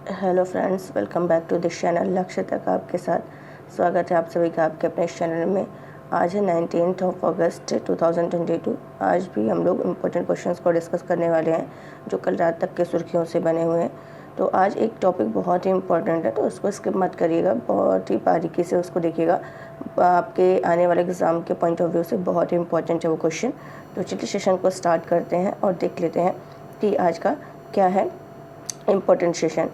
Hello friends, welcome back to this channel. लक्ष्य तक आपके साथ स्वागत है आप सभी का आपके अपने इस चैनल में। आज है 19 अगस्त 2022। आज भी हम लोग इम्पोर्टेंट क्वेश्चंस को डिस्कस करने वाले हैं जो कल रात तक के सुर्खियों से बने हुए हैं। तो आज एक टॉपिक बहुत ही इम्पोर्टेंट है, तो उसको स्किप मत करिएगा, बहुत ही बारीकी से उसको देखिएगा। आपके आने वाले एग्ज़ाम के पॉइंट ऑफ व्यू से बहुत ही इम्पोर्टेंट है वो क्वेश्चन। तो चलिए सेशन को स्टार्ट करते हैं और देख लेते हैं कि आज का क्या है इम्पोर्टेंट सेशन।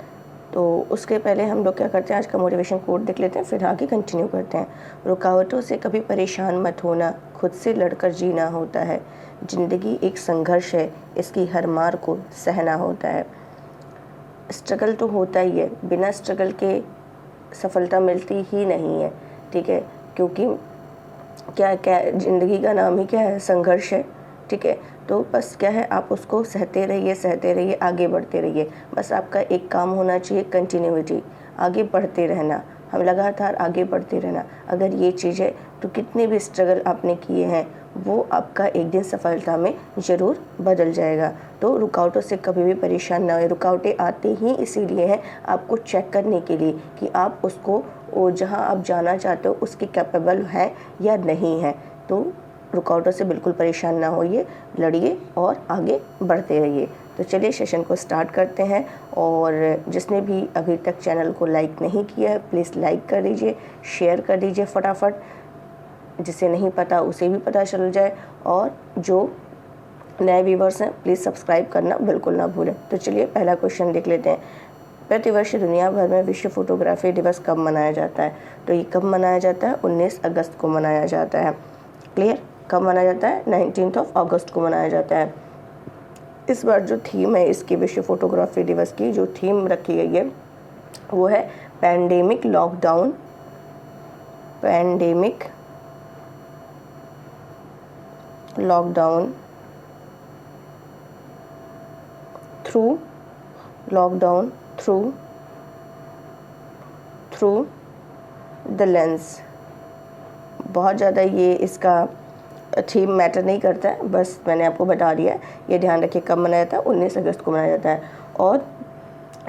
तो उसके पहले हम लोग क्या करते हैं, आज का मोटिवेशन कोट देख लेते हैं, फिर आगे कंटिन्यू करते हैं। रुकावटों से कभी परेशान मत होना, खुद से लड़कर जीना होता है। ज़िंदगी एक संघर्ष है, इसकी हर मार को सहना होता है। स्ट्रगल तो होता ही है, बिना स्ट्रगल के सफलता मिलती ही नहीं है, ठीक है। क्योंकि क्या क्या ज़िंदगी का नाम ही क्या है, संघर्ष है, ठीक है। तो बस क्या है, आप उसको सहते रहिए, आगे बढ़ते रहिए। बस आपका एक काम होना चाहिए, कंटिन्यूटी, आगे बढ़ते रहना, हम लगातार आगे बढ़ते रहना। अगर ये चीज़ है तो कितने भी स्ट्रगल आपने किए हैं वो आपका एक दिन सफलता में ज़रूर बदल जाएगा। तो रुकावटों से कभी भी परेशान ना हो। रुकावटें आती ही इसीलिए हैं, आपको चेक करने के लिए कि आप उसको जहाँ आप जाना चाहते हो उसके कैपेबल हैं या नहीं है। तो रुकावटों से बिल्कुल परेशान ना होइए, लड़िए और आगे बढ़ते रहिए। तो चलिए सेशन को स्टार्ट करते हैं। और जिसने भी अभी तक चैनल को लाइक नहीं किया है प्लीज़ लाइक कर दीजिए, शेयर कर दीजिए फटाफट, जिसे नहीं पता उसे भी पता चल जाए। और जो नए व्यूवर्स हैं प्लीज़ सब्सक्राइब करना बिल्कुल ना भूलें। तो चलिए पहला क्वेश्चन देख लेते हैं। प्रतिवर्ष दुनिया भर में विश्व फोटोग्राफी दिवस कब मनाया जाता है? तो ये कब मनाया जाता है? 19 अगस्त को मनाया जाता है। क्लियर? कब मनाया जाता है? 19 अगस्त को मनाया जाता है। इस बार जो थीम है इसकी विश्व फोटोग्राफी दिवस की जो थीम रखी गई है वो है pandemic lockdown, pandemic lockdown through the lens. बहुत ज़्यादा ये इसका थीम मैटर नहीं करता है, बस मैंने आपको बता दिया है। ये ध्यान रखिए कब मनाया जाता है, 19 अगस्त को मनाया जाता है। और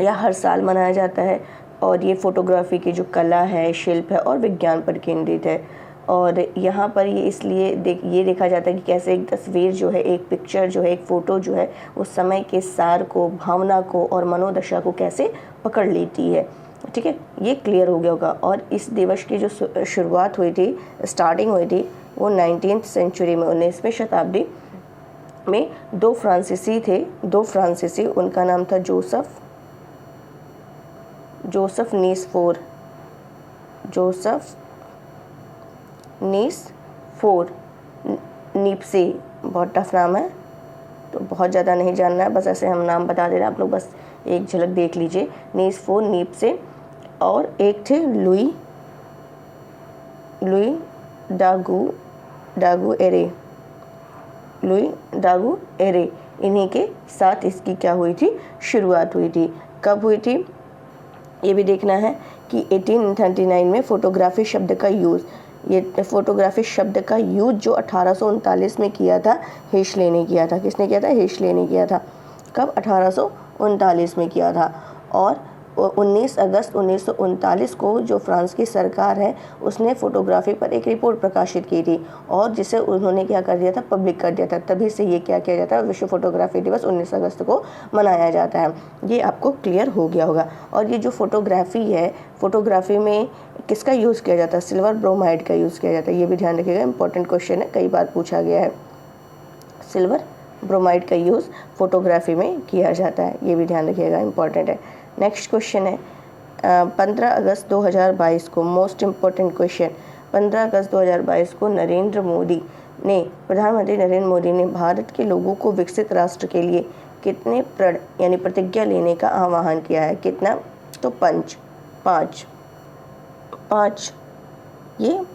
यह हर साल मनाया जाता है। और ये फ़ोटोग्राफी की जो कला है, शिल्प है और विज्ञान पर केंद्रित है। और यहाँ पर ये इसलिए ये देखा जाता है कि कैसे एक तस्वीर जो है, एक पिक्चर जो है, एक फ़ोटो जो है उस समय के सार को, भावना को और मनोदशा को कैसे पकड़ लेती है, ठीक है। ये क्लियर हो गया होगा। और इस दिवस की जो शुरुआत हुई थी, स्टार्टिंग हुई थी, वो 19वीं सेंचुरी में, 19वीं शताब्दी में दो फ्रांसीसी, उनका नाम था जोसेफ नीसफोर नीप्से। बहुत टफ नाम है तो बहुत ज़्यादा नहीं जानना है, बस ऐसे हम नाम बता दे रहे हैं, आप लोग बस एक झलक देख लीजिए। नीसफोर नीप्से और एक थे लुई डागू एरे। इन्हीं के साथ इसकी क्या हुई थी, शुरुआत हुई थी। कब हुई थी ये भी देखना है कि 1839 में फोटोग्राफी शब्द का यूज़, ये फोटोग्राफी शब्द का यूज़ जो 1839 में किया था, हेशले ने किया था। किसने किया था? हेशले ने किया था। कब? 1839 में किया था। और 19 अगस्त 1939 को जो फ्रांस की सरकार है उसने फ़ोटोग्राफी पर एक रिपोर्ट प्रकाशित की थी और जिसे उन्होंने क्या कर दिया था, पब्लिक कर दिया था। तभी से ये क्या किया जाता है, विश्व फोटोग्राफी दिवस 19 अगस्त को मनाया जाता है। ये आपको क्लियर हो गया होगा। और ये जो फोटोग्राफी है, फोटोग्राफी में किसका यूज़ किया जाता है? सिल्वर ब्रोमाइड का यूज़ किया जाता है। ये भी ध्यान रखिएगा, इंपॉर्टेंट क्वेश्चन है, कई बार पूछा गया है। सिल्वर ब्रोमाइड का यूज़ फोटोग्राफी में किया जाता है, ये भी ध्यान रखिएगा, इंपॉर्टेंट है। नेक्स्ट क्वेश्चन है 15 अगस्त 2022 को, मोस्ट इम्पोर्टेंट क्वेश्चन, 15 अगस्त 2022 को प्रधानमंत्री नरेंद्र मोदी ने भारत के लोगों को विकसित राष्ट्र के लिए कितने यानी प्रतिज्ञा लेने का आह्वान किया है? कितना? तो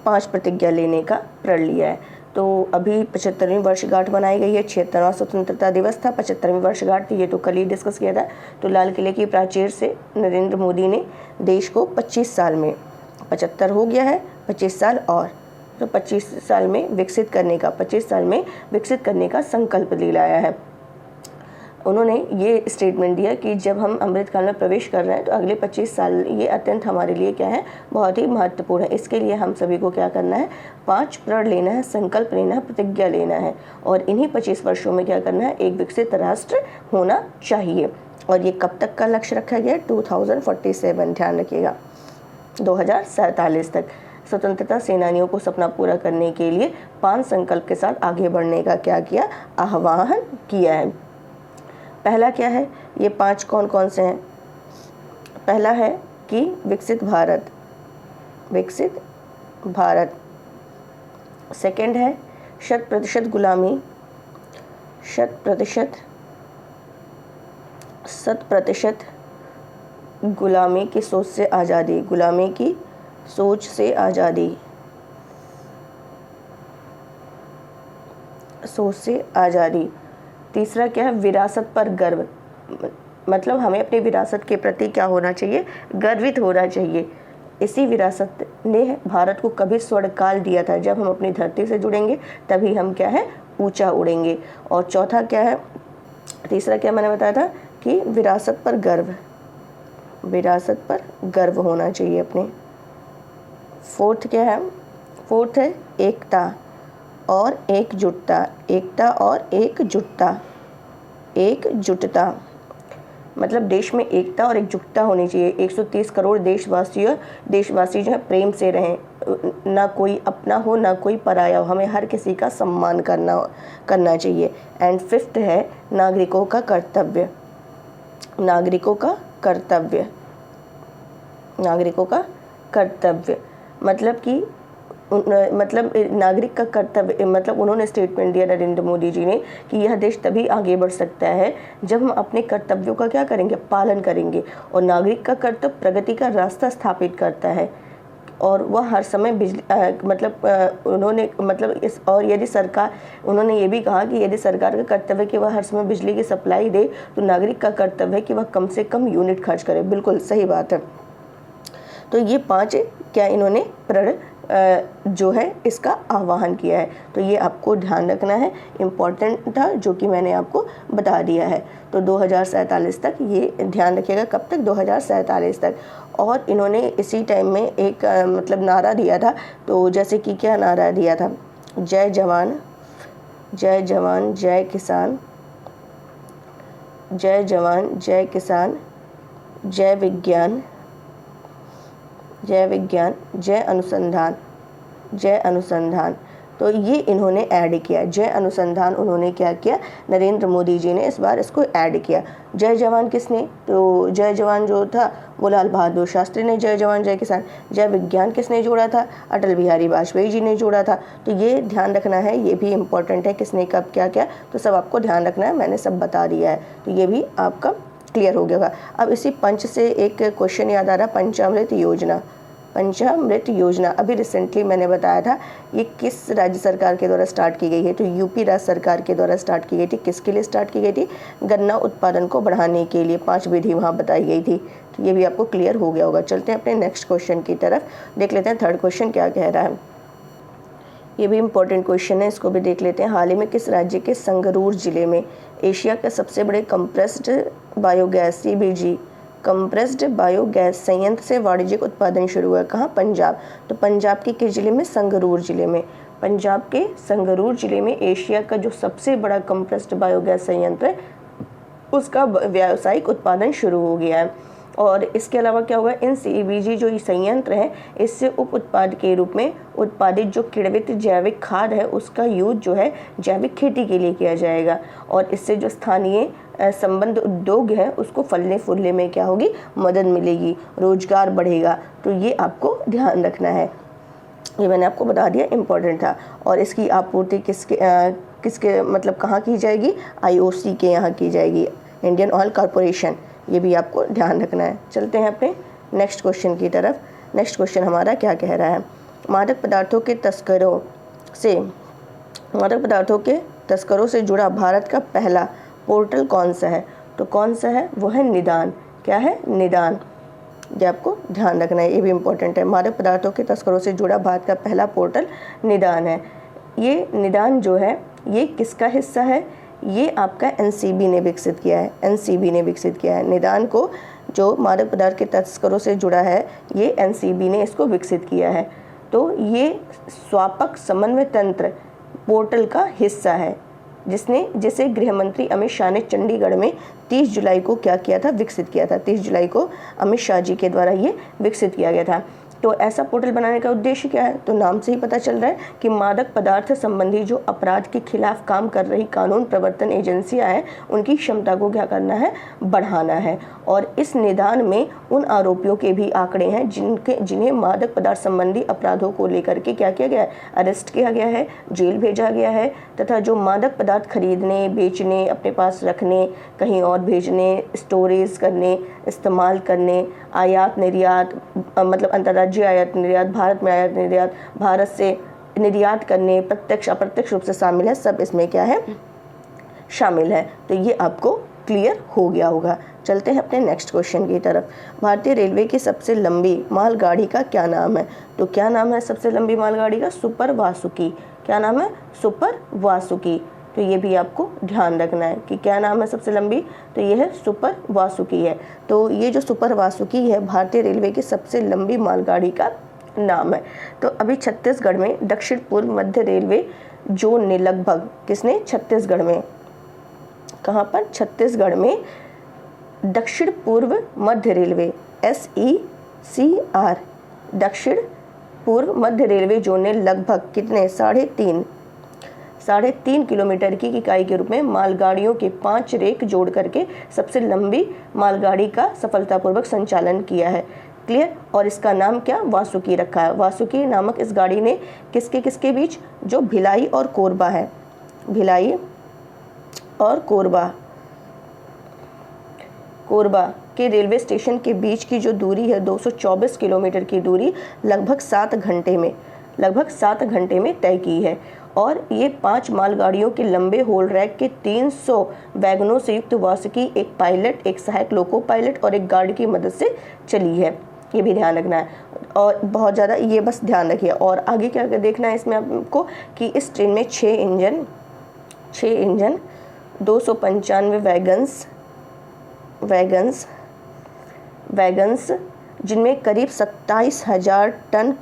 पाँच प्रतिज्ञा लेने का प्रण लिया है। तो अभी 75वीं वर्षगांठ मनाई गई है। 76वां स्वतंत्रता दिवस था, 75वीं वर्षगांठ थी, ये तो कल ही डिस्कस किया था। तो लाल किले की प्राचीर से नरेंद्र मोदी ने देश को 25 साल में, 75 हो गया है, 25 साल और, तो 25 साल में विकसित करने का संकल्प दिलाया है। उन्होंने ये स्टेटमेंट दिया कि जब हम अमृतकाल में प्रवेश कर रहे हैं तो अगले 25 साल ये अत्यंत हमारे लिए क्या है, बहुत ही महत्वपूर्ण है। इसके लिए हम सभी को क्या करना है, 5 प्रण लेना है, संकल्प लेना है, प्रतिज्ञा लेना है और इन्हीं 25 वर्षों में क्या करना है, एक विकसित राष्ट्र होना चाहिए। और ये कब तक का लक्ष्य रखा गया, 2047, ध्यान रखिएगा 2047 तक। स्वतंत्रता सेनानियों को सपना पूरा करने के लिए 5 संकल्प के साथ आगे बढ़ने का क्या किया, आह्वान किया है। पहला क्या है, ये 5 कौन कौन से हैं। पहला है कि विकसित भारत, विकसित भारत। सेकंड है 100% गुलामी, 100% गुलामी की सोच से आज़ादी, गुलामी की सोच से आज़ादी, सोच से आज़ादी। तीसरा क्या है, विरासत पर गर्व, मतलब हमें अपनी विरासत के प्रति क्या होना चाहिए, गर्वित होना चाहिए। इसी विरासत ने भारत को कभी स्वर्णकाल दिया था, जब हम अपनी धरती से जुड़ेंगे तभी हम क्या है, ऊंचा उड़ेंगे। और चौथा क्या है, तीसरा क्या मैंने बताया था कि विरासत पर गर्व, विरासत पर गर्व होना चाहिए अपने। फोर्थ क्या है, फोर्थ है एकता और एकजुटता, एकता और एकजुटता, एकजुटता, मतलब देश में एकता और एकजुटता होनी चाहिए। 130 करोड़ देशवासी जो है प्रेम से रहें, ना कोई अपना हो ना कोई पराया हो, हमें हर किसी का सम्मान करना चाहिए। एंड फिफ्थ है नागरिकों का कर्तव्य, नागरिकों का कर्तव्य, नागरिकों का कर्तव्य, मतलब कि मतलब नागरिक का कर्तव्य, मतलब उन्होंने स्टेटमेंट दिया नरेंद्र मोदी जी ने कि यह देश तभी आगे बढ़ सकता है जब हम अपने कर्तव्यों का क्या करेंगे, पालन करेंगे। और नागरिक का कर्तव्य प्रगति का रास्ता स्थापित करता है और वह हर समय बिजली उन्होंने मतलब इस, और यदि सरकार, उन्होंने ये भी कहा कि यदि सरकार का कर्तव्य है कि वह हर समय बिजली की सप्लाई दे, तो नागरिक का कर्तव्य है कि वह कम से कम यूनिट खर्च करे। बिल्कुल सही बात है। तो ये 5 क्या इन्होंने प्रण जो है इसका आह्वान किया है, तो ये आपको ध्यान रखना है, इम्पॉर्टेंट था जो कि मैंने आपको बता दिया है। तो 2047 तक ये ध्यान रखिएगा, कब तक, 2047 तक। और इन्होंने इसी टाइम में एक मतलब नारा दिया था, तो जैसे कि क्या नारा दिया था, जय जवान जय जवान जय किसान, जय जवान जय किसान, जय विज्ञान जय विज्ञान, जय अनुसंधान, जय अनुसंधान। तो ये इन्होंने ऐड किया, जय अनुसंधान उन्होंने क्या किया, नरेंद्र मोदी जी ने इस बार इसको ऐड किया। जय जवान किसने, तो जय जवान जो था वो लाल बहादुर शास्त्री ने, जय जवान जय किसान। जय विज्ञान किसने जोड़ा था, अटल बिहारी वाजपेयी जी ने जोड़ा था। तो ये ध्यान रखना है, ये भी इम्पोर्टेंट है, किसने कब क्या क्या, तो सब आपको ध्यान रखना है, मैंने सब बता दिया है, तो ये भी आपका क्लियर हो गया होगा। अब इसी पंच से एक क्वेश्चन याद आ रहा, पंचामृत योजना, पंचामृत योजना अभी रिसेंटली मैंने बताया था, ये किस राज्य सरकार के द्वारा स्टार्ट की गई है, तो यूपी राज्य सरकार के द्वारा स्टार्ट की गई थी। किसके लिए स्टार्ट की गई थी, गन्ना उत्पादन को बढ़ाने के लिए 5 विधि वहाँ बताई गई थी। तो ये भी आपको क्लियर हो गया होगा। चलते हैं अपने नेक्स्ट क्वेश्चन की तरफ, देख लेते हैं थर्ड क्वेश्चन क्या कह रहा है। ये भी इम्पोर्टेंट क्वेश्चन है, इसको भी देख लेते हैं। हाल ही में किस राज्य के संगरूर जिले में एशिया के सबसे बड़े compressed biogas CBG compressed biogas संयंत्र से वाणिज्यिक उत्पादन शुरू हुआ, कहाँ, पंजाब। तो पंजाब के किस जिले में, संगरूर जिले में। पंजाब के संगरूर जिले में एशिया का जो सबसे बड़ा कंप्रेस्ड बायोगैस संयंत्र है उसका व्यावसायिक उत्पादन शुरू हो गया है। और इसके अलावा क्या होगा, इन CBG जो संयंत्र हैं इससे उप उत्पाद के रूप में उत्पादित जो किण्वित जैविक खाद है उसका यूज जो है जैविक खेती के लिए किया जाएगा और इससे जो स्थानीय संबंध उद्योग है उसको फलने फूलने में क्या होगी, मदद मिलेगी, रोजगार बढ़ेगा। तो ये आपको ध्यान रखना है, ये मैंने आपको बता दिया, इम्पोर्टेंट था। और इसकी आपूर्ति किसके मतलब कहाँ की जाएगी, IOC के यहाँ की जाएगी, इंडियन ऑयल कॉरपोरेशन, ये भी आपको ध्यान रखना है। चलते हैं अपने नेक्स्ट क्वेश्चन की तरफ। नेक्स्ट क्वेश्चन हमारा क्या कह रहा है, मादक पदार्थों के तस्करों से जुड़ा भारत का पहला पोर्टल कौन सा है, तो कौन सा है, वो है निदान। क्या है, निदान, ये आपको ध्यान रखना है, ये भी इम्पोर्टेंट है। मादक पदार्थों के तस्करों से जुड़ा भारत का पहला पोर्टल निदान है। ये निदान जो है ये किसका हिस्सा है, ये आपका एनसीबी ने विकसित किया है, एनसीबी ने विकसित किया है। निदान को जो मादक पदार्थ के तस्करों से जुड़ा है, ये एनसीबी ने इसको विकसित किया है। तो ये स्वापक समन्वय तंत्र पोर्टल का हिस्सा है, जिसे गृह मंत्री अमित शाह ने चंडीगढ़ में 30 जुलाई को क्या किया था, विकसित किया था। 30 जुलाई को अमित शाह जी के द्वारा ये विकसित किया गया था। तो ऐसा पोर्टल बनाने का उद्देश्य क्या है, तो नाम से ही पता चल रहा है कि मादक पदार्थ संबंधी जो अपराध के खिलाफ काम कर रही कानून प्रवर्तन एजेंसियां हैं, उनकी क्षमता को क्या करना है, बढ़ाना है। और इस निदान में उन आरोपियों के भी आंकड़े हैं जिन्हें मादक पदार्थ संबंधी अपराधों को लेकर के क्या किया गया है, अरेस्ट किया गया है, जेल भेजा गया है, तथा जो मादक पदार्थ खरीदने, बेचने, अपने पास रखने, कहीं और भेजने, स्टोरेज करने, इस्तेमाल करने, आयात निर्यात मतलब अंतर्राज्यीय आयात निर्यात, भारत में आयात निर्यात, भारत से निर्यात करने, प्रत्यक्ष अप्रत्यक्ष रूप से शामिल है, सब इसमें क्या है, शामिल है। तो ये आपको क्लियर हो गया होगा। चलते हैं अपने नेक्स्ट क्वेश्चन की तरफ। भारतीय रेलवे की सबसे लंबी मालगाड़ी का क्या नाम है, तो क्या नाम है सबसे लंबी मालगाड़ी का, सुपर वासुकी। क्या नाम है, सुपर वासुकी। तो ये भी आपको ध्यान रखना है कि क्या नाम है सबसे लंबी, तो ये है सुपर वासुकी है। तो ये जो सुपर वासुकी है भारतीय रेलवे की सबसे लंबी मालगाड़ी का नाम है। तो अभी छत्तीसगढ़ में दक्षिण पूर्व मध्य रेलवे जोन ने लगभग, किसने, छत्तीसगढ़ में, कहाँ पर, छत्तीसगढ़ में दक्षिण पूर्व मध्य रेलवे SECR दक्षिण पूर्व मध्य रेलवे जोन ने लगभग कितने, 3.5 किलोमीटर की इकाई के रूप में मालगाड़ियों के 5 रेक जोड़ करके सबसे लंबी मालगाड़ी का सफलतापूर्वक संचालन किया है। क्लियर। और इसका नाम क्या, वासुकी रखा है। वासुकी नामक इस गाड़ी ने किसके किसके बीच, जो भिलाई और कोरबा है, भिलाई और कोरबा के रेलवे स्टेशन के बीच की जो दूरी है 224 किलोमीटर की दूरी लगभग 7 घंटे में तय की है। और ये 5 मालगाड़ियों के लंबे होल्ड रैक के 300 वैगनों से युक्त वासुकी एक पायलट, एक सहायक लोको पायलट और एक गार्ड की मदद से चली है। ये भी ध्यान रखना है और बहुत ज़्यादा ये बस ध्यान रखिए। और आगे क्या देखना है इसमें आपको कि इस ट्रेन में 6 इंजन 295 वैगन्स जिनमें करीब 27,000 टन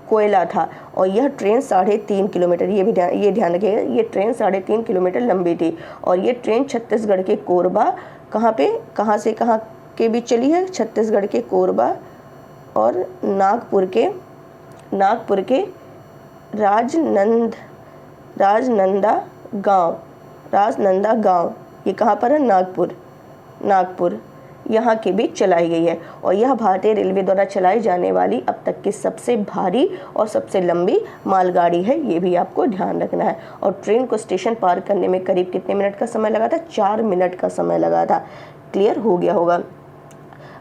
कोयला था। और यह ट्रेन 3.5 किलोमीटर, ये ध्यान रखिएगा, ये ट्रेन 3.5 किलोमीटर लंबी थी। और ये ट्रेन छत्तीसगढ़ के कोरबा, कहाँ से कहाँ के बीच चली है, छत्तीसगढ़ के कोरबा और नागपुर के राजनंदा गांव, ये कहाँ पर है, नागपुर यहाँ के बीच चलाई गई है। और यह भारतीय रेलवे द्वारा चलाई जाने वाली अब तक की सबसे भारी और सबसे लंबी मालगाड़ी है, ये भी आपको ध्यान रखना है। और ट्रेन को स्टेशन पार करने में करीब कितने मिनट का समय लगा था, 4 मिनट का समय लगा था। क्लियर हो गया होगा।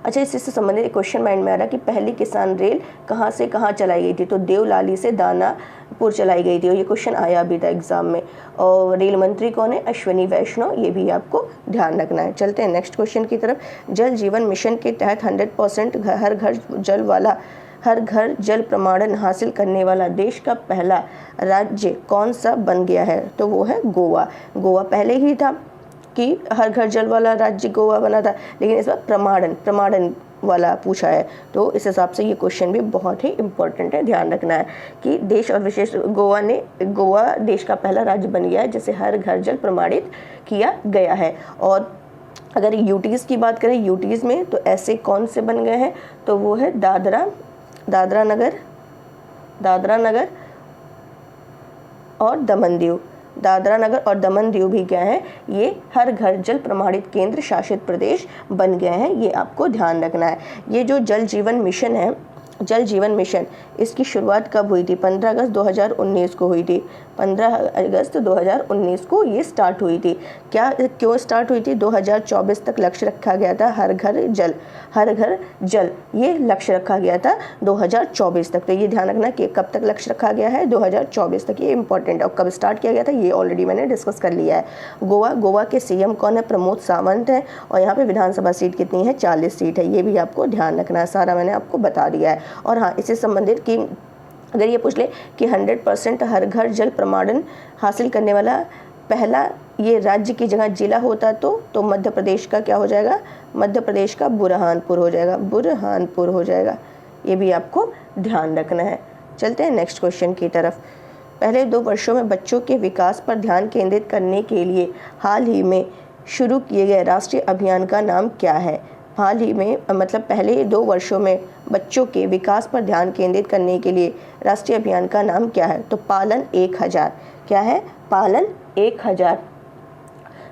अच्छा, इससे संबंधित एक क्वेश्चन माइंड में आ रहा कि पहली किसान रेल कहाँ से कहाँ चलाई गई थी, तो देवलाली से दानापुर चलाई गई थी। और ये क्वेश्चन आया भी था एग्जाम में। और रेल मंत्री कौन है, अश्विनी वैष्णव, ये भी आपको ध्यान रखना है। चलते हैं नेक्स्ट क्वेश्चन की तरफ। जल जीवन मिशन के तहत 100% हर घर जल प्रमाणन हासिल करने वाला देश का पहला राज्य कौन सा बन गया है, तो वो है गोवा। गोवा पहले ही था कि हर घर जल वाला राज्य गोवा बना था, लेकिन इस बार प्रमाणन वाला पूछा है। तो इस हिसाब से ये क्वेश्चन भी बहुत ही इम्पोर्टेंट है, ध्यान रखना है कि देश और विशेष गोवा देश का पहला राज्य बन गया है जिसे हर घर जल प्रमाणित किया गया है। और अगर यूटीज़ की बात करें, यूटीज़ में तो ऐसे कौन से बन गए हैं, तो वो है दादरा नगर और दमन दीव भी क्या है, ये हर घर जल प्रमाणित केंद्र शासित प्रदेश बन गए हैं, ये आपको ध्यान रखना है। ये जो जल जीवन मिशन इसकी शुरुआत कब हुई थी, 15 अगस्त 2019 को हुई थी। 15 अगस्त 2019 को ये स्टार्ट हुई थी। क्यों स्टार्ट हुई थी, 2024 तक लक्ष्य रखा गया था, हर घर जल ये लक्ष्य रखा गया था 2024 तक। तो ये ध्यान रखना कि कब तक लक्ष्य रखा गया है, 2024 तक, ये इंपॉर्टेंट है। और कब स्टार्ट किया गया था ये ऑलरेडी मैंने डिस्कस कर लिया है। गोवा के सीएम कौन है, प्रमोद सावंत है। और यहाँ पे विधानसभा सीट कितनी है, 40 सीट है, ये भी आपको ध्यान रखना है, सारा मैंने आपको बता दिया है। और हाँ, इससे संबंधित कि अगर ये पूछ ले कि 100% हर घर जल प्रमाणन हासिल करने वाला पहला ये राज्य की जगह जिला होता तो मध्य प्रदेश का क्या हो जाएगा, मध्य प्रदेश का बुरहानपुर हो जाएगा, बुरहानपुर हो जाएगा। ये भी आपको ध्यान रखना है। चलते हैं नेक्स्ट क्वेश्चन की तरफ। पहले 2 वर्षों में बच्चों के विकास पर ध्यान केंद्रित करने के लिए हाल ही में शुरू किए गए राष्ट्रीय अभियान का नाम क्या है? हाल ही में मतलब पहले 2 वर्षों में बच्चों के विकास पर ध्यान केंद्रित करने के लिए राष्ट्रीय अभियान का नाम क्या है? तो पालन 1000। क्या है? पालन 1000।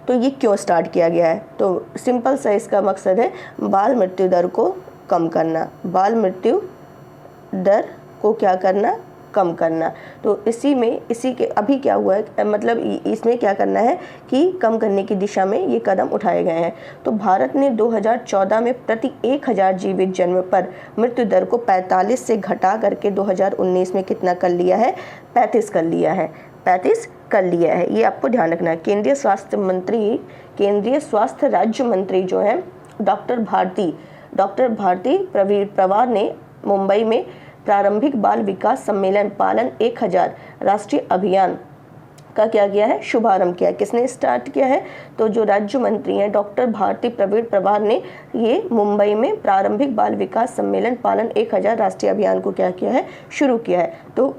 तो ये क्यों स्टार्ट किया गया है? तो सिंपल सा इसका मकसद है बाल मृत्यु दर को कम करना, बाल मृत्यु दर को क्या करना, कम करना। तो इसी के अभी क्या हुआ है, मतलब इसमें क्या करना है कि कम करने की दिशा में ये कदम उठाए गए हैं। तो भारत ने 2014 में प्रति 1000 जीवित जन्म पर मृत्यु दर को 45 से घटा करके 2019 में कितना कर लिया है? 35 कर लिया है, 35 कर लिया है। ये आपको ध्यान रखना है। केंद्रीय स्वास्थ्य राज्य मंत्री जो है डॉक्टर भारती प्रवार ने मुंबई में प्रारंभिक बाल विकास सम्मेलन पालन 1000 राष्ट्रीय अभियान का क्या किया है? शुभारंभ किया। किसने स्टार्ट किया है? तो जो राज्य मंत्री हैं डॉक्टर भारती प्रवार ने ये मुंबई में प्रारंभिक बाल विकास सम्मेलन पालन 1000 राष्ट्रीय अभियान को क्या किया है? शुरू किया है। तो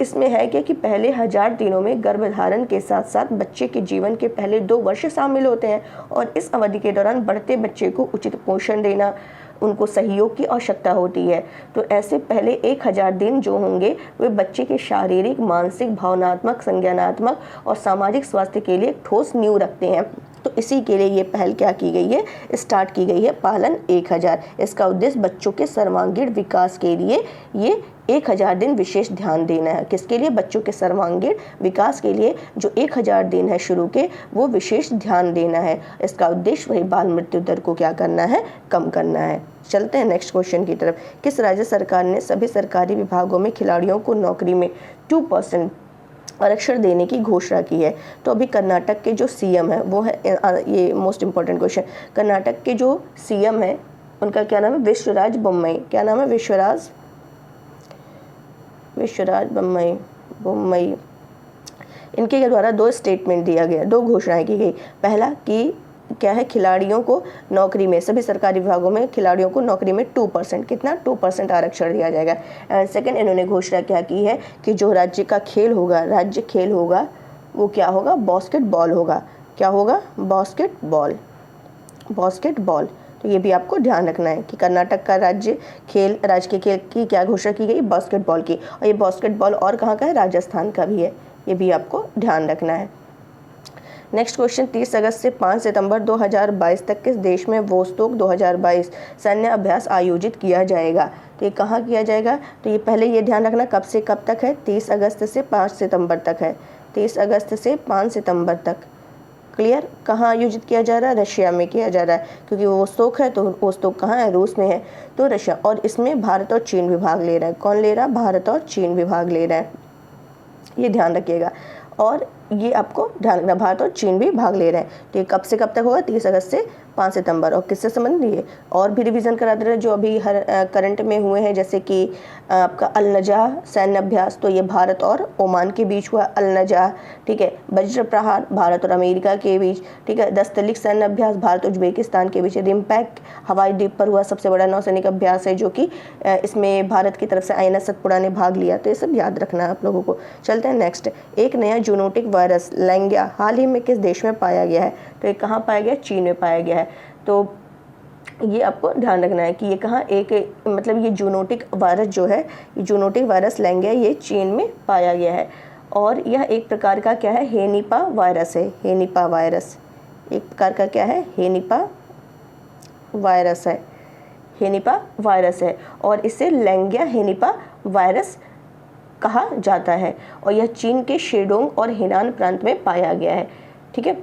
इसमें है क्या कि पहले 1000 दिनों में गर्भधारण के साथ साथ बच्चे के जीवन के पहले 2 वर्ष शामिल होते हैं और इस अवधि के दौरान बढ़ते बच्चे को उचित पोषण देना, उनको सहयोग की आवश्यकता होती है। तो ऐसे पहले 1000 दिन जो होंगे वे बच्चे के शारीरिक, मानसिक, भावनात्मक, संज्ञानात्मक और सामाजिक स्वास्थ्य के लिए ठोस नींव रखते हैं। तो इसी के लिए ये पहल क्या की गई है? स्टार्ट की गई है पालन 1000। इसका उद्देश्य बच्चों के सर्वांगीण विकास के लिए ये 1000 दिन विशेष ध्यान देना है। किसके लिए? बच्चों के सर्वांगीण विकास के लिए जो 1000 दिन है शुरू के, वो विशेष ध्यान देना है। इसका उद्देश्य वही बाल मृत्यु दर को क्या करना है? कम करना है। चलते हैं नेक्स्ट क्वेश्चन की तरफ। किस राज्य सरकार ने सभी सरकारी विभागों में खिलाड़ियों को नौकरी में 2% आरक्षण देने की घोषणा की है? तो अभी कर्नाटक के जो सीएम है वो है, ये मोस्ट इंपॉर्टेंट क्वेश्चन, कर्नाटक के जो सीएम है उनका क्या नाम है? विश्वराज बोम्मई। क्या नाम है? विश्वराज बोम्मई। इनके द्वारा 2 स्टेटमेंट दिया गया, 2 घोषणाएं की गई। पहला कि क्या है? खिलाड़ियों को नौकरी में, सभी सरकारी विभागों में खिलाड़ियों को नौकरी में 2%, कितना? 2% आरक्षण दिया जाएगा। एंड सेकंड इन्होंने घोषणा क्या की है कि जो राज्य खेल होगा वो क्या होगा? बास्केटबॉल होगा। क्या होगा? बास्केटबॉल। तो ये भी आपको ध्यान रखना है कि कर्नाटक का राज्य के खेल की क्या घोषणा की गई? बास्केटबॉल की। और ये बास्केटबॉल और कहाँ का है? राजस्थान का भी है। ये भी आपको ध्यान रखना है। नेक्स्ट क्वेश्चन, 30 अगस्त से 5 सितंबर 2022 तक किस देश में वोस्तोक 2022 सैन्य अभ्यास आयोजित किया जाएगा? तो ये कहाँ किया जाएगा? तो ये पहले ये ध्यान रखना कब से कब तक है? 30 अगस्त से 5 सितंबर तक है। 30 अगस्त से 5 सितंबर तक। क्लियर? कहाँ आयोजित किया जा रहा है? रशिया में किया जा रहा है, क्योंकि वोस्तोक है तो वोस्तोक कहाँ है? रूस में है, तो रशिया। और इसमें भारत और चीन भी भाग ले रहा है। कौन ले रहा है? भारत और चीन भी भाग ले रहा है, ये ध्यान रखिएगा। और ये आपको ध्यान रखना, भारत और चीन भी भाग ले रहे हैं। तो ये कब से कब तक होगा? 30 अगस्त से 5 सितंबर। और किससे संबंधित है? और भी रिवीजन करा दे रहे हैं जो अभी करंट में हुए हैं, जैसे कि आपका अल नजाह सैन्य अभ्यास, तो ये भारत और ओमान के बीच हुआ अल नजाह, ठीक है। वज्र प्रहार भारत और अमेरिका के बीच, ठीक है। दस्तलिक सैन्य अभ्यास भारत और उज्बेकिस्तान के बीच। रिम्पैक हवाई द्वीप पर हुआ सबसे बड़ा नौसैनिक अभ्यास है, जो कि इसमें भारत की तरफ से INS सतपुड़ा ने भाग लिया। तो ये सब याद रखना है आप लोगों को। चलते हैं नेक्स्ट। एक नया जूनोटिक वायरस लैंगिया हाल ही में किस देश में पाया गया है? तो ये कहाँ पाया गया? चीन में पाया गया है। तो ये आपको ध्यान रखना है कि ये कहाँ मतलब ये जूनोटिक वायरस जो है, ये जूनोटिक वायरस लैंगिया, ये चीन में पाया गया है। और यह एक प्रकार का क्या है? हेनिपा वायरस है। हेनिपा वायरस एक प्रकार का क्या है? हेनिपा वायरस है। और इसे लैंगिया हेनिपा वायरस कहा जाता है। और यह चीन के शेडोंग और हेनान प्रांत में पाया गया है, ठीक है।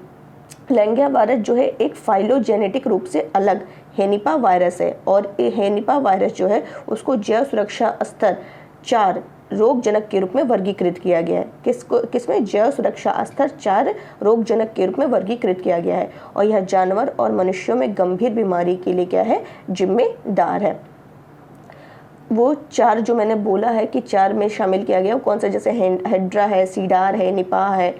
लैंगिया वायरस जो है एक फाइलोजेनेटिक रूप से अलग हेनिपा वायरस है। और हेनिपा वायरस जो है उसको जैव सुरक्षा स्तर 4 रोगजनक के रूप में वर्गीकृत किया गया है। किसमें? जैव सुरक्षा स्तर 4 रोगजनक के रूप में वर्गीकृत किया गया है। और यह जानवर और मनुष्यों में गंभीर बीमारी के लिए क्या है? जिम्मेदार है। वो 4 जो मैंने बोला है कि 4 में शामिल किया गया, वो कौन सा, जैसे हेड्रा है, सीडार है, निपाह है,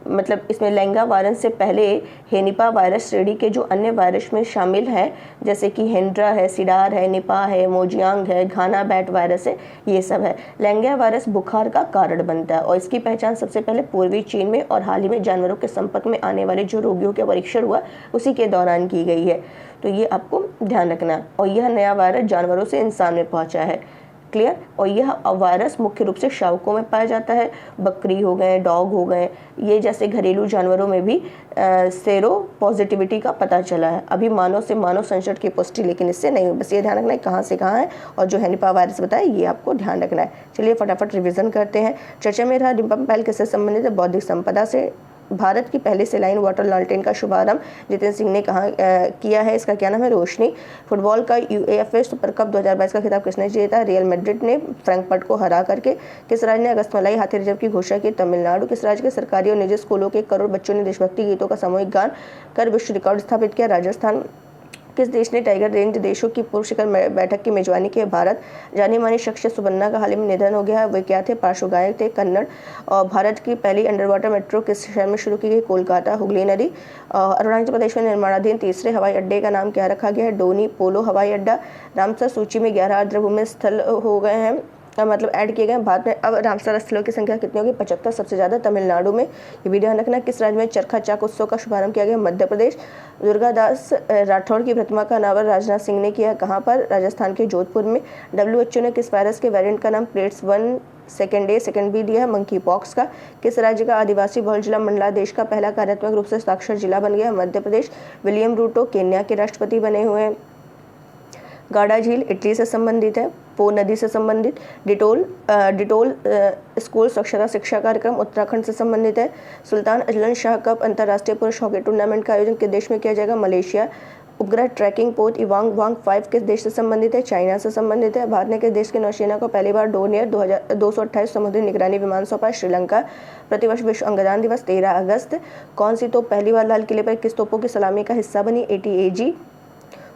मतलब इसमें लेंगा वायरस से पहले हेनिपा वायरस श्रेणी के जो अन्य वायरस में शामिल है, जैसे कि हेंड्रा है, सीडार है, निपाह है, मोजियांग है, घाना बैट वायरस है, ये सब है। लेंगा वायरस बुखार का कारण बनता है और इसकी पहचान सबसे पहले पूर्वी चीन में और हाल ही में जानवरों के संपर्क में आने वाले जो रोगियों का परीक्षण हुआ उसी के दौरान की गई है। तो ये आपको ध्यान रखना है। और यह नया वायरस जानवरों से इंसान में पहुंचा है। क्लियर। और यह वायरस मुख्य रूप से शावकों में पाया जाता है, बकरी हो गए, डॉग हो गए, ये जैसे घरेलू जानवरों में भी सेरो पॉजिटिविटी का पता चला है। अभी मानव से मानव संसर्ग की पुष्टि लेकिन इससे नहीं। बस ये ध्यान रखना है कहाँ से कहाँ है और जो हेनिपा वायरस बताया ये आपको ध्यान रखना है। चलिए फटाफट रिविजन करते हैं। चर्चा में रहा डिम्पम पहल किससे संबंधित है? बौद्धिक संपदा से। भारत की पहली सेलाइन वाटर लालटेन का शुभारंभ जितेंद्र सिंह ने किया है। इसका क्या नाम है? रोशनी। फुटबॉल का UEFA सुपर कप 2022 का खिताब किसने जीता? रियल मैड्रिड ने फ्रैंकफर्ट को हरा करके। किस राज्य ने अगस्त मलाई हाथी रिजर्व की घोषणा की? तमिलनाडु। किस राज्य के सरकारी और निजी स्कूलों के 1 करोड़ बच्चों ने देशभक्ति गीतों का सामूहिक गान कर विश्व रिकॉर्ड स्थापित किया? राजस्थान। किस देश ने टाइगर रेंज देशों की पूर्व शिखर बैठक की मेजबानी की? भारत। जानी मानी शख्सियत सुबन्ना का हाल ही में निधन हो गया है, वे क्या थे? पार्श्व गायक थे, कन्नड़। और भारत की पहली अंडर वाटर मेट्रो किस शहर में शुरू की गई? कोलकाता। हुगली नदी। अरुणाचल प्रदेश में निर्माणाधीन तीसरे हवाई अड्डे का नाम क्या रखा गया है? डोनी पोलो हवाई अड्डा। रामसर सूची में 11 आर्द्रभूमि स्थल हो गए हैं, मतलब ऐड किए गए भारत में। अब रामसर स्थलों की संख्या कितनी होगी? 75, सबसे ज़्यादा तमिलनाडु में। ये भी ध्यान रखना। किस राज्य में चरखा चाक उत्सव का शुभारंभ किया गया? मध्य प्रदेश। दुर्गादास राठौड़ की प्रतिमा का अनावरण राजनाथ सिंह ने किया, कहाँ पर? राजस्थान के जोधपुर में। WHO ने किस वायरस के वेरिएंट का नाम plates 1 second A second B दिया है? मंकी पॉक्स का। किस राज्य का आदिवासी बहुल जिला मंडला देश का पहला कार्यात्मक रूप से साक्षर जिला बन गया? Madhya Pradesh. William Ruto Kenya के राष्ट्रपति बने हुए हैं। गाढ़ा झील इटली से संबंधित है। पो नदी से संबंधित। डिटोल स्कूल स्वच्छता शिक्षा कार्यक्रम उत्तराखंड से संबंधित है। सुल्तान अजलन शाह कप अंतर्राष्ट्रीय पुरुष हॉकी टूर्नामेंट का आयोजन किस देश में किया जाएगा? मलेशिया। उपग्रह ट्रैकिंग पोत इवांग वांग 5 किस देश से संबंधित है? चाइना से संबंधित है। भारत ने किस देश की नौसेना को पहली बार डोनियर 228 समुद्री निगरानी विमान सौंपा? श्रीलंका। प्रतिवर्ष विश्व अंगदान दिवस 13 अगस्त। कौन सी तोप पहली बार लाल किले पर किस तोपों की सलामी का हिस्सा बनी? ATAG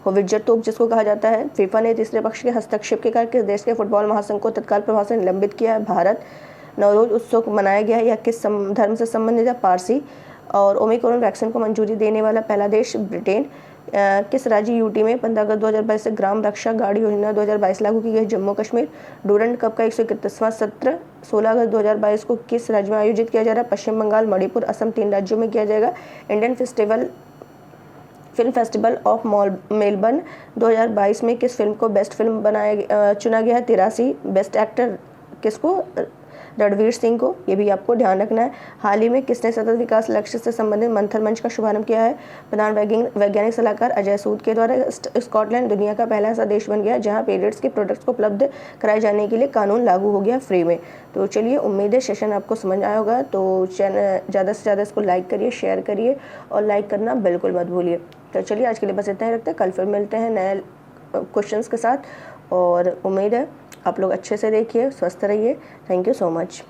होवित्जर तोप जिसको कहा जाता है। फीफा ने तीसरे पक्ष के हस्तक्षेप के कारण किस देश के फुटबॉल महासंघ को तत्काल प्रभाव से निलंबित किया है? भारत। नवरोज उत्सव मनाया गया है या किस धर्म से संबंधित है? पारसी। और ओमिक्रॉन वैक्सीन को मंजूरी देने वाला पहला देश ब्रिटेन। किस राज्य UT में 15 अगस्त 2022 से ग्राम रक्षा गाड़ी योजना 2022 लागू की गई? जम्मू कश्मीर। डूरंड कप का 131वां सत्र 16 अगस्त 2022 को किस राज्य में आयोजित किया जा रहा है? पश्चिम बंगाल, मणिपुर, असम, 3 राज्यों में किया जाएगा। Indian film festival of Melbourne 2022 में किस फिल्म को बेस्ट फिल्म चुना गया है? 83। बेस्ट एक्टर किसको? रणवीर सिंह को। ये भी आपको ध्यान रखना है। हाल ही में किसने सतत विकास लक्ष्य से संबंधित मंथन मंच का शुभारंभ किया है? प्रधान वैज्ञानिक सलाहकार अजय सूद के द्वारा। स्कॉटलैंड दुनिया का पहला ऐसा देश बन गया जहां पीरियड्स के प्रोडक्ट्स को उपलब्ध कराए जाने के लिए कानून लागू हो गया फ्री में। तो चलिए, उम्मीद है सेशन आपको समझ आया होगा। तो चैनल ज़्यादा से ज़्यादा इसको लाइक करिए, शेयर करिए और लाइक करना बिल्कुल मत भूलिए। तो चलिए, आज के लिए बस इतना ही रखते हैं। कल फिर मिलते हैं नए क्वेश्चंस के साथ और उम्मीद है आप लोग अच्छे से देखिए, स्वस्थ रहिए। Thank you so much.